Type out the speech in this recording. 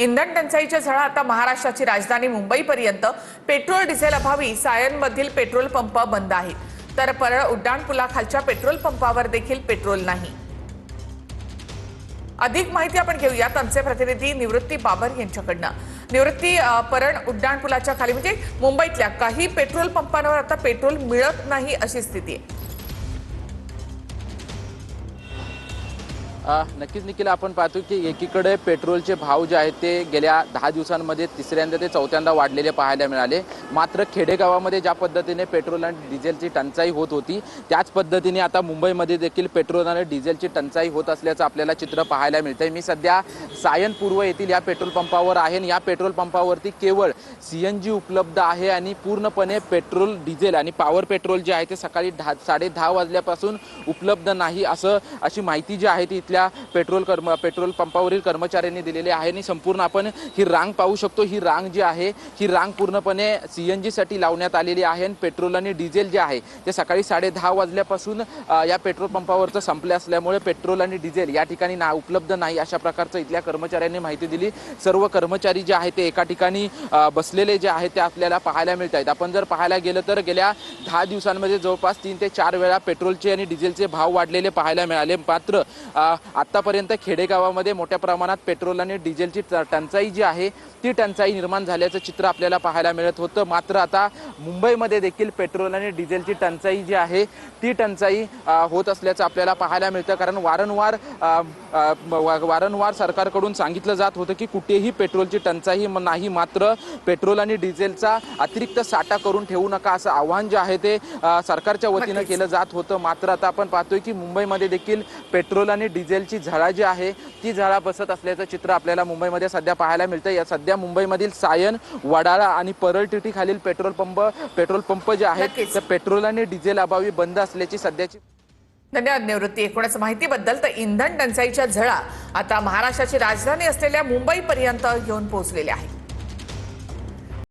इंधन टंचाईच्या झळा आता महाराष्ट्राची राजधानी मुंबईपर्यंत पेट्रोल डिझेल अभावी सायनमधील पेट्रोल पंप बंद आहेत तर परळ उड्डाणपुलाखालच्या पेट्रोल पंपावर देखील पेट्रोल नाही। अधिक माहिती आपण घेऊयात आमचे प्रतिनिधी निवृत्ती बाबर यांच्याकडनं। निवृत्ती, परळ उड्डाणपुलाच्या खाली म्हणजे मुंबईतल्या काही पेट्रोल पंपांवर आता पेट्रोल मिळत नाही अशी स्थिती आहे। नक्कीच निखिल, आपण पाहतो की एकीकडे पेट्रोलचे भाव जे आहेत ते गेल्या 10 दिवसांमध्ये तिसऱ्यांदा ते चौथ्यांदा वाढलेले पाहायला मिळाले। मात्र खेडेगावामध्ये ज्या पद्धतीने पेट्रोल आणि डिझेलची टंचाई होत होती त्याच पद्धतीने आता मुंबईमध्ये देखील पेट्रोल आणि डिझेलची टंचाई होत असल्याचं आपल्याला चित्र पाहायला मिळतंय। मी सध्या सायन पूर्व येथील या पेट्रोल पंपावर आहे आणि या पेट्रोल पंपावरती केवळ CNG उपलब्ध आहे आणि पूर्णपणे पेट्रोल डिझेल आणि पॉवर पेट्रोल जे आहे ते सकाळी 10:30 वाजल्यापासून उपलब्ध नाही अशी माहिती जी आहे ती इथल्या पेट्रोल पंपावरील कर्मचाऱ्यांनी दिलेली आहे। आणि संपूर्ण आपण ही रांग पाहू शकतो। ही रांग जी आहे ही रांग पूर्णपणे CNG साठी लावण्यात आलेली आहे आणि पेट्रोल आणि डिझेल जे आहे ते सकाळी 10:30 वाजल्यापासून या पेट्रोल पंपावरचं संपले असल्यामुळे पेट्रोल आणि डिझेल या ठिकाणी उपलब्ध नाही अशा प्रकारचं इथल्या कर्मचाऱ्यांनी माहिती दिली। सर्व कर्मचारी जे आहेत ते एका ठिकाणी बसलेले जे आहेत ते आपल्याला पाहायला मिळत आहेत। आपण जर पाहायला गेलं तर गेल्या 10 दिवसांमध्ये जवळपास 3 ते 4 वेळा पेट्रोलचे आणि डिझेलचे भाव वाढलेले पाहायला मिळाले। मात्र आतापर्यंत खेडेगावामध्ये मोठ्या प्रमाणात पेट्रोल आणि डिझेलची टंचाई जी आहे ती टंचाई निर्माण झाल्याचं चित्र आपल्याला पाहायला मिळत होतं। मात्र आता मुंबईमध्ये देखील पेट्रोल आणि डिझेलची टंचाई जी आहे ती टंचाई होत असल्याचं आपल्याला पाहायला मिळतं। कारण वारंवार सरकारकडून सांगितलं जात होतं की कुठेही पेट्रोलची टंचाई नाही, मात्र पेट्रोल आणि डिझेलचा अतिरिक्त साठा करून ठेवू नका असं आवाहन जे आहे ते सरकारच्या वतीनं केलं जात होतं। मात्र आता आपण पाहतोय की मुंबईमध्ये देखील पेट्रोल आणि डिझेलची झळा जी आहे ती झळा बसत असल्याचं चित्र आपल्याला मुंबईमध्ये सध्या पाहायला मिळतं। या सध्या मुंबईमधील सायन, वडाळा आणि परळ टीटी खालील पेट्रोल पंप जे आहेत ते पेट्रोल आणि डिझेल अभावी बंद असल्याची सध्याची। धन्यवाद निवृत्ती एकूणच माहितीबद्दल। तर इंधन टंचाईच्या झळा आता महाराष्ट्राची राजधानी असलेल्या मुंबईपर्यंत येऊन पोहोचलेल्या आहेत।